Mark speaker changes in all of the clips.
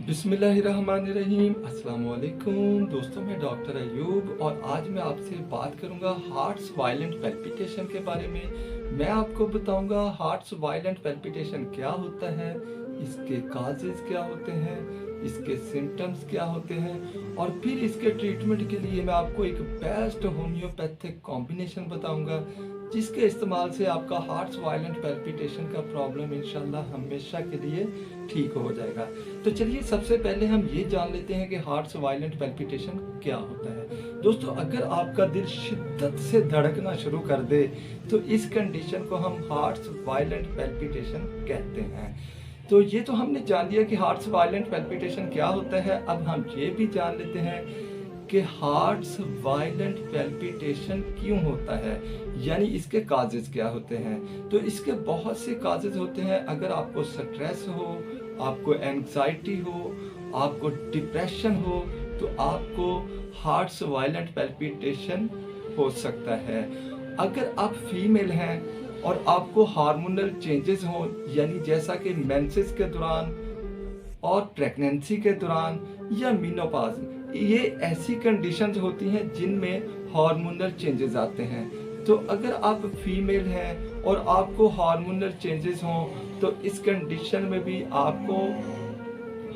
Speaker 1: बिस्मिल्लाहिर्रहमानिर्रहीम। अस्सलाम वालेकुम दोस्तों, मैं डॉक्टर अयूब और आज मैं आपसे बात करूंगा हार्ट्स वायलेंट पैल्पिटेशन के बारे में। मैं आपको बताऊंगा हार्ट्स वायलेंट पैल्पिटेशन क्या होता है, इसके काजेज क्या होते हैं, इसके सिम्टम्स क्या होते हैं और फिर इसके ट्रीटमेंट के लिए मैं आपको एक बेस्ट होम्योपैथिक कॉम्बिनेशन बताऊंगा जिसके इस्तेमाल से आपका हार्ट्स वायलेंट पैल्पिटेशन का प्रॉब्लम इंशाल्लाह हमेशा के लिए ठीक हो जाएगा। तो चलिए सबसे पहले हम ये जान लेते हैं कि हार्ट्स वायलेंट पैल्पिटेशन क्या होता है। दोस्तों, अगर आपका दिल शिद्दत से धड़कना शुरू कर दे तो इस कंडीशन को हम हार्ट्स वायलेंट पैल्पिटेशन कहते हैं। तो ये तो हमने जान लिया कि हार्ट्स वायलेंट पैल्पिटेशन क्या होता है। अब हम ये भी जान लेते हैं कि हार्ट्स वायलेंट पैल्पिटेशन क्यों होता है, यानी इसके काजेज क्या होते हैं। तो इसके बहुत से काजेज होते हैं। अगर आपको स्ट्रेस हो, आपको एंग्जाइटी हो, आपको डिप्रेशन हो, तो आपको हार्ट्स वायलेंट पैल्पिटेशन हो सकता है। अगर आप फीमेल हैं और आपको हार्मोनल चेंजेस हो, यानी जैसा कि मेंसेस के दौरान और प्रेगनेंसी के दौरान या मेनोपॉज, ये ऐसी कंडीशंस होती हैं जिनमें हार्मोनल चेंजेस आते हैं। तो अगर आप फीमेल हैं और आपको हार्मोनल चेंजेस हों तो इस कंडीशन में भी आपको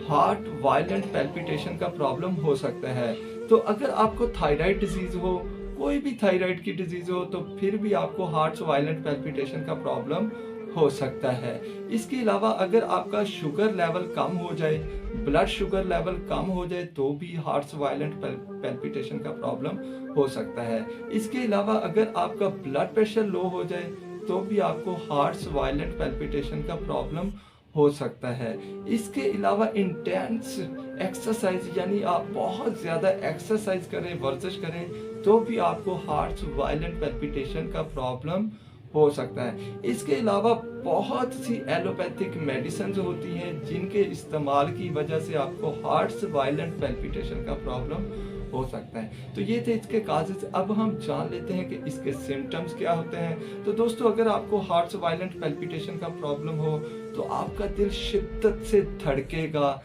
Speaker 1: हार्ट वायलेंट पैल्पिटेशन का प्रॉब्लम हो सकता है। तो अगर आपको थायराइड डिजीज हो, कोई भी थायराइड की डिजीज हो, तो फिर भी आपको हार्ट वायलेंट पैल्पिटेशन का प्रॉब्लम हो सकता है। इसके अलावा अगर आपका शुगर लेवल कम हो जाए, ब्लड शुगर लेवल कम हो जाए, तो भी हार्ट वायलेंट पैल्पिटेशन का प्रॉब्लम हो सकता है। इसके अलावा अगर आपका ब्लड प्रेशर लो हो जाए तो भी आपको हार्ट वायलेंट पैल्पिटेशन का प्रॉब्लम हो सकता है। इसके अलावा इंटेंस एक्सरसाइज, यानी आप बहुत ज़्यादा एक्सरसाइज करें, वर्जिश करें, तो भी आपको हार्ट वायलेंट पैल्पिटेशन का प्रॉब्लम हो सकता है। इसके अलावा बहुत सी एलोपैथिक मेडिसिन होती हैं जिनके इस्तेमाल की वजह से आपको हार्ट वायलेंट पैल्पिटेशन का प्रॉब्लम हो सकता है। तो ये थे इसके काजेज। अब हम जान लेते हैं कि इसके सिम्टम्स क्या होते हैं। तो दोस्तों, अगर आपको हार्ट वायलेंट पैल्पिटेशन का प्रॉब्लम हो तो आपका दिल शिद्दत से धड़केगा,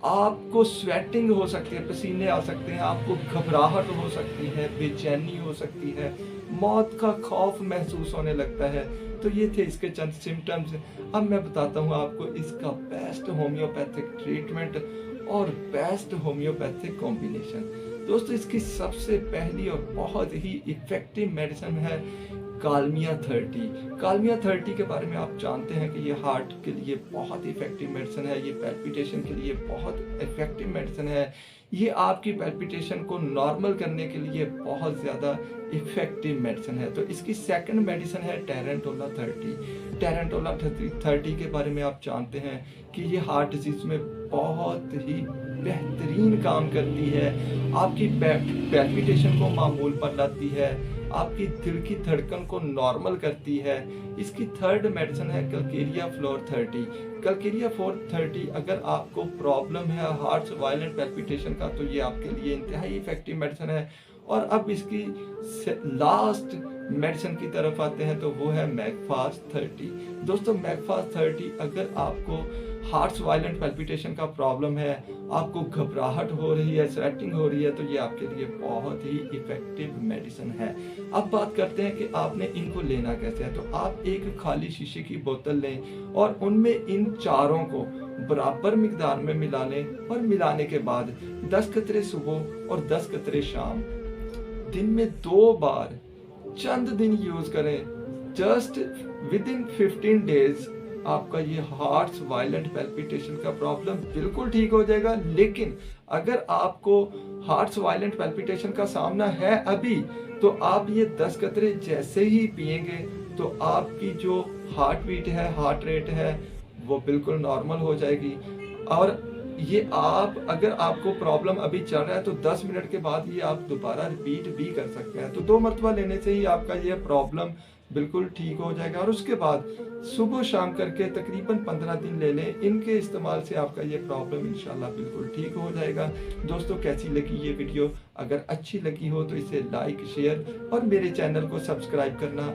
Speaker 1: आपको स्वेटिंग हो सकती है, पसीने आ सकते हैं, आपको घबराहट हो सकती है, बेचैनी हो सकती है, मौत का खौफ महसूस होने लगता है। तो ये थे इसके चंद सिम्टम्स। अब मैं बताता हूँ आपको इसका बेस्ट होम्योपैथिक ट्रीटमेंट और बेस्ट होम्योपैथिक कॉम्बिनेशन। दोस्तों, इसकी सबसे पहली और बहुत ही इफेक्टिव मेडिसिन है कालमिया 30। कालमिया 30 के बारे में आप जानते हैं कि ये हार्ट के लिए बहुत इफेक्टिव मेडिसिन है, ये पैल्पिटेशन के लिए बहुत इफेक्टिव मेडिसिन है, ये आपकी पैल्पिटेशन को नॉर्मल करने के लिए बहुत ज़्यादा इफेक्टिव मेडिसिन है। तो इसकी सेकंड मेडिसिन है टेरेंटोला 30। टेरेंटोला 30 के बारे में आप जानते हैं कि ये हार्ट डिजीज में बहुत ही बेहतरीन काम करती है, आपकी पैल्पिटेशन को मामूल पर लाती है, आपकी दिल की धड़कन को नॉर्मल करती है। इसकी थर्ड मेडिसिन है कलकेरिया फ्लोर 30। कलकेरिया फ्लोर 30 अगर आपको प्रॉब्लम है हार्ट वायलेंट पैल्पिटेशन का तो ये आपके लिए इंतहाई इफेक्टिव मेडिसिन है। और अब इसकी लास्ट मेडिसिन की तरफ आते हैं तो वो है मैगफास्ट 30। दोस्तों, मैगफास्ट 30 अगर आपको हार्ट वायलेंट पैल्पिटेशन का प्रॉब्लम है, आपको घबराहट हो रही है, स्वेटिंग हो रही है, तो ये आपके लिए बहुत ही इफेक्टिव मेडिसिन है। अब बात करते हैं कि आपने इनको लेना कैसे है। तो आप एक खाली शीशे की बोतल लें और उनमें इन चारों को बराबर मिकदार में मिला लें और मिलाने के बाद 10 कतरे सुबह और 10 कतरे शाम दिन में 2 बार चंद दिन यूज करें। जस्ट विद इन 15 डेज आपका ये हार्ट वायलेंट पैल्पिटेशन का प्रॉब्लम बिल्कुल ठीक हो जाएगा। लेकिन अगर आपको हार्ट वायलेंट पैल्पिटेशन का सामना है अभी, तो आप ये 10 कतरे जैसे ही पिएंगे तो आपकी जो हार्ट बीट है, हार्ट रेट है, वो बिल्कुल नॉर्मल हो जाएगी। और ये आप अगर आपको प्रॉब्लम अभी चल रहा है तो 10 मिनट के बाद ये आप दोबारा रिपीट भी कर सकते हैं। तो 2 मरतबा लेने से ही आपका ये प्रॉब्लम बिल्कुल ठीक हो जाएगा। और उसके बाद सुबह शाम करके तकरीबन 15 दिन ले लें। इनके इस्तेमाल से आपका ये प्रॉब्लम इंशाल्लाह बिल्कुल ठीक हो जाएगा। दोस्तों, कैसी लगी ये वीडियो? अगर अच्छी लगी हो तो इसे लाइक, शेयर और मेरे चैनल को सब्सक्राइब करना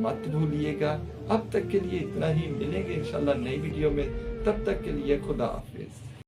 Speaker 1: मत भूलिएगा। अब तक के लिए इतना ही, मिलेंगे इंशाल्लाह नई वीडियो में। तब तक के लिए खुदा हाफिज।